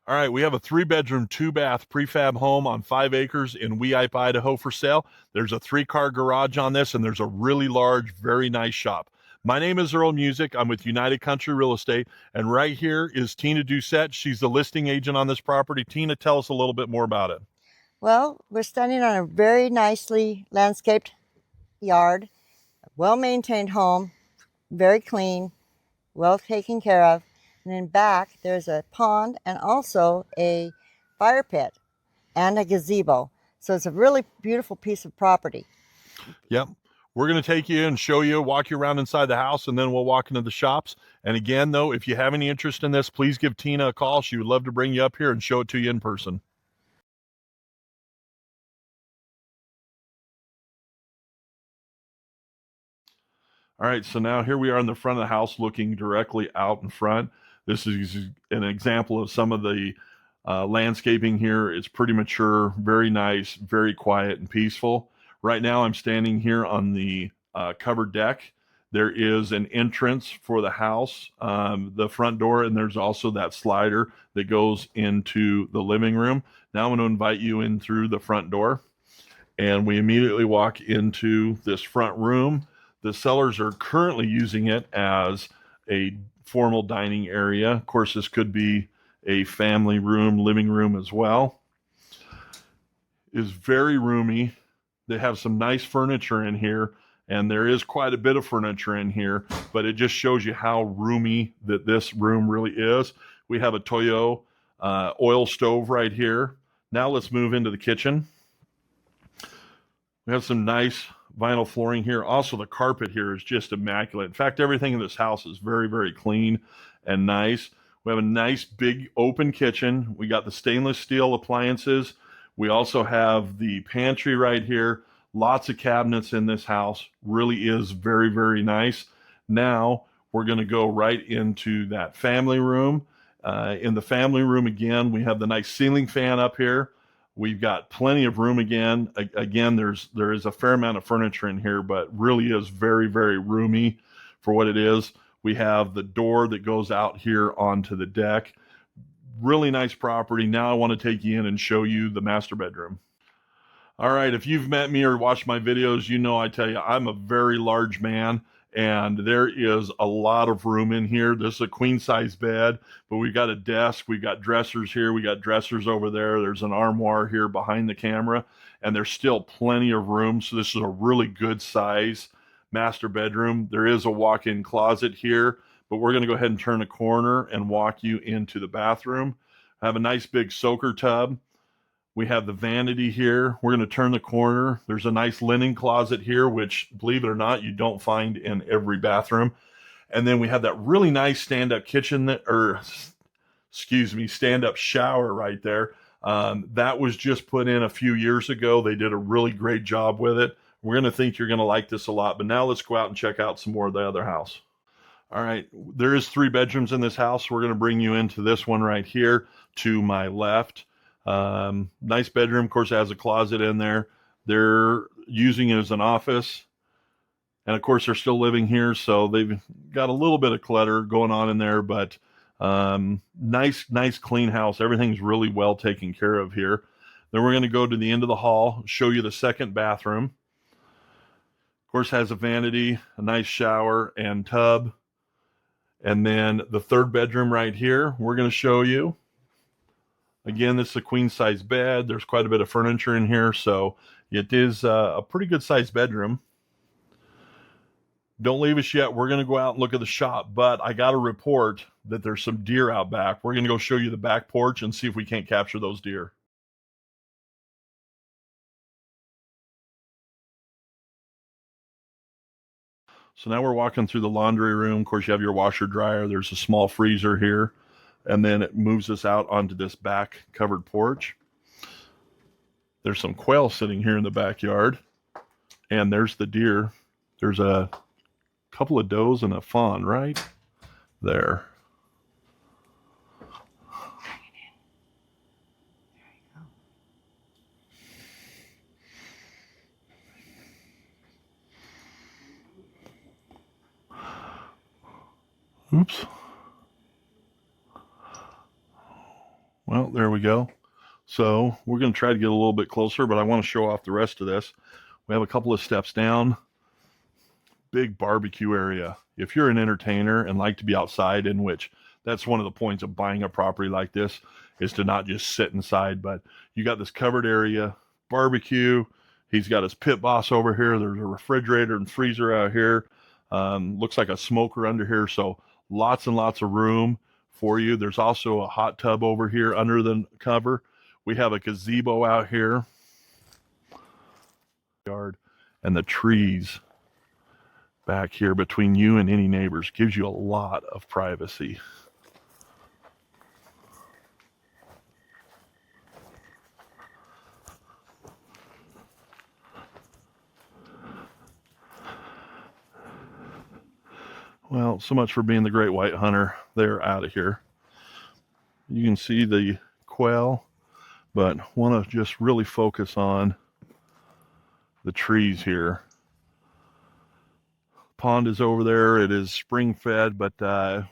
All right, we have a 3-bedroom, 2-bath prefab home on 5 acres in Weippe, Idaho for sale. There's a 3-car garage on this, and there's a really large, very nice shop. My name is Earl Musick. I'm with United Country Real Estate, and right here is Teena Dousett. She's the listing agent on this property. Teena, tell us a little bit more about it. Well, we're standing on a very nicely landscaped yard, a well-maintained home, very clean, well taken care of. And in back, there's a pond and also a fire pit and a gazebo. So it's a really beautiful piece of property. Yep. We're going to take you and show you, walk you around inside the house, and then we'll walk into the shops. And again, though, if you have any interest in this, please give Teena a call. She would love to bring you up here and show it to you in person. All right, so now here we are in the front of the house looking directly out in front. This is an example of some of the landscaping here. It's pretty mature, very nice, very quiet and peaceful. Right now I'm standing here on the covered deck. There is an entrance for the house, the front door, and there's also that slider that goes into the living room. Now I'm going to invite you in through the front door, and we immediately walk into this front room. The sellers are currently using it as a formal dining area. Of course, this could be a family room, living room as well. Is very roomy. They have some nice furniture in here, and there is quite a bit of furniture in here, but it just shows you how roomy that this room really is. We have a Toyo oil stove right here. Now let's move into the kitchen. We have some nice vinyl flooring here. Also, the carpet here is just immaculate. In fact, everything in this house is very, very clean and nice. We have a nice big open kitchen. We got the stainless steel appliances. We also have the pantry right here. Lots of cabinets in this house. Really is very, very nice. Now we're going to go right into that family room. In the family room, again, we have the nice ceiling fan up here. We've got plenty of room again. Again, there is a fair amount of furniture in here, but really is very, very roomy for what it is. We have the door that goes out here onto the deck. Really nice property. Now I want to take you in and show you the master bedroom. All right, if you've met me or watched my videos, you know I tell you I'm a very large man, and there is a lot of room in here. This is a queen size bed, but we've got a desk, we've got dressers here, we got dressers over there. There's an armoire here behind the camera, and there's still plenty of room. So this is a really good size master bedroom. There is a walk-in closet here, but we're going to go ahead and turn a corner and walk you into the bathroom. I have a nice big soaker tub. We have the vanity here. We're going to turn the corner. There's a nice linen closet here, which, believe it or not, you don't find in every bathroom. And then we have that really nice stand-up kitchen, stand-up shower right there. That was just put in a few years ago. They did a really great job with it. We're going to think you're going to like this a lot. But now let's go out and check out some more of the other house. All right, there is 3 bedrooms in this house. We're going to bring you into this one right here to my left. Nice bedroom. Of course, it has a closet in there. They're using it as an office. And of course, they're still living here, so they've got a little bit of clutter going on in there, but nice, clean house. Everything's really well taken care of here. Then we're going to go to the end of the hall, show you the second bathroom. Of course, has a vanity, a nice shower and tub. And then the third bedroom right here, we're going to show you. Again, this is a queen size bed. There's quite a bit of furniture in here, so it is a pretty good sized bedroom. Don't leave us yet. We're going to go out and look at the shop, but I got a report that there's some deer out back. We're going to go show you the back porch and see if we can't capture those deer. So now we're walking through the laundry room. Of course, you have your washer dryer. There's a small freezer here. And then it moves us out onto this back covered porch. There's some quail sitting here in the backyard. And there's the deer. There's a couple of does and a fawn right there. Oops. Well, there we go. So we're going to try to get a little bit closer, but I want to show off the rest of this. We have a couple of steps down. Big barbecue area. If you're an entertainer and like to be outside, in which that's one of the points of buying a property like this, is to not just sit inside, but you got this covered area, barbecue. He's got his pit boss over here. There's a refrigerator and freezer out here. Looks like a smoker under here. So lots and lots of room for you. There's also a hot tub over here under the cover. We have a gazebo out here. Yard and the trees back here between you and any neighbors gives you a lot of privacy. Well, so much for being the great white hunter. They're out of here. You can see the quail, but want to just really focus on the trees here. Pond is over there. It is spring fed, but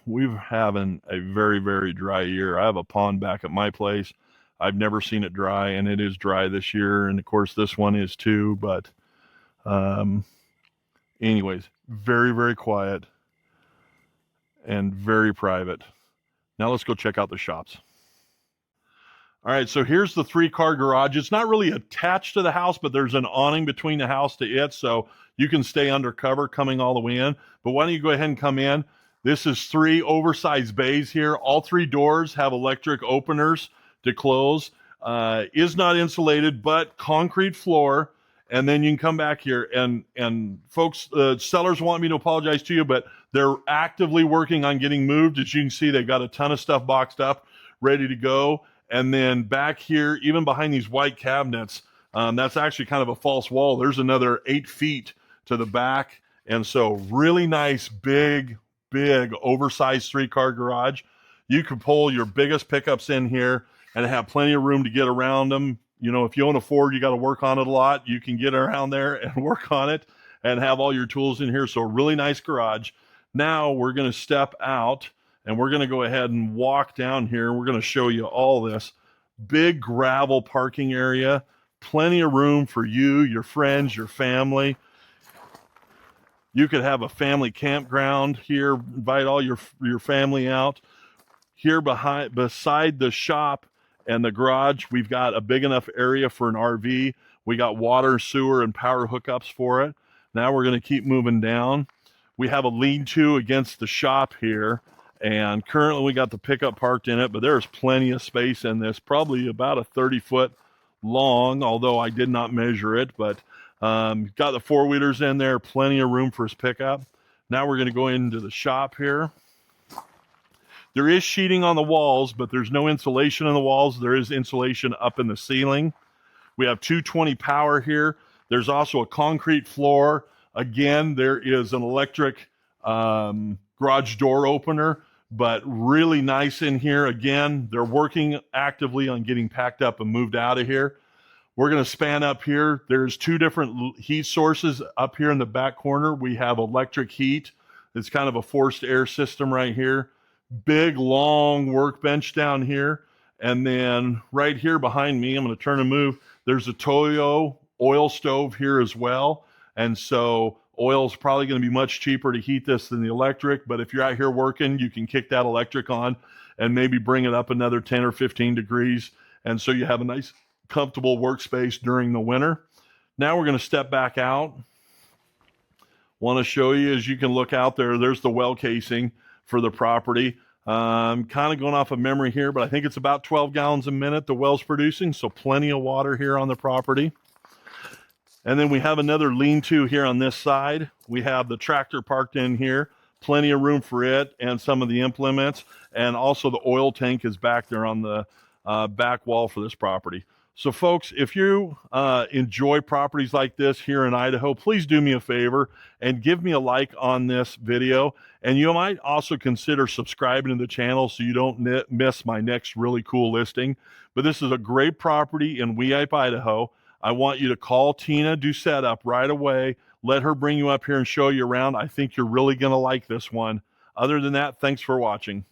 we're having a very, very dry year. I have a pond back at my place. I've never seen it dry, and it is dry this year. And of course, this one is too. But anyways, very, very quiet and very private. Now let's go check out the shops. All right, so here's the 3-car garage. It's not really attached to the house, but there's an awning between the house to it, so you can stay undercover coming all the way in. But why don't you go ahead and come in? This is 3 oversized bays here. All 3 doors have electric openers to close. Is not insulated, but concrete floor. And then you can come back here. And folks, sellers want me to apologize to you, but they're actively working on getting moved. As you can see, they've got a ton of stuff boxed up, ready to go. And then back here, even behind these white cabinets, that's actually kind of a false wall. There's another 8 feet to the back. And so really nice, big, oversized 3-car garage. You can pull your biggest pickups in here and have plenty of room to get around them. You know, if you own a Ford, you got to work on it a lot. You can get around there and work on it and have all your tools in here. So a really nice garage. Now we're going to step out and we're going to go ahead and walk down here. We're going to show you all this big gravel parking area, plenty of room for you, your friends, your family. You could have a family campground here, invite all your family out. Here beside the shop and the garage, we've got a big enough area for an RV. We got water, sewer, and power hookups for it. Now we're going to keep moving down. We have a lean-to against the shop here, and currently we got the pickup parked in it, but there's plenty of space in this, probably about a 30-foot long, although I did not measure it, but got the 4-wheelers in there, plenty of room for his pickup. Now we're going to go into the shop here. There is sheeting on the walls, but there's no insulation in the walls. There is insulation up in the ceiling. We have 220 power here. There's also a concrete floor. Again, there is an electric garage door opener, but really nice in here. Again, they're working actively on getting packed up and moved out of here. We're going to span up here. There's 2 different heat sources up here in the back corner. We have electric heat. It's kind of a forced air system right here. Big, long workbench down here. And then right here behind me, I'm going to turn and move. There's a Toyo oil stove here as well. And so oil is probably going to be much cheaper to heat this than the electric. But if you're out here working, you can kick that electric on and maybe bring it up another 10 or 15 degrees. And so you have a nice, comfortable workspace during the winter. Now we're going to step back out. Want to show you, as you can look out there, there's the well casing for the property. Kind of going off of memory here, but I think it's about 12 gallons a minute the well's producing, so plenty of water here on the property. And then we have another lean-to here on this side. We have the tractor parked in here, plenty of room for it and some of the implements, and also the oil tank is back there on the back wall for this property. So folks, if you enjoy properties like this here in Idaho, please do me a favor and give me a like on this video. And you might also consider subscribing to the channel so you don't miss my next really cool listing. But this is a great property in Weippe, Idaho. I want you to call Teena Dousett up right away. Let her bring you up here and show you around. I think you're really going to like this one. Other than that, thanks for watching.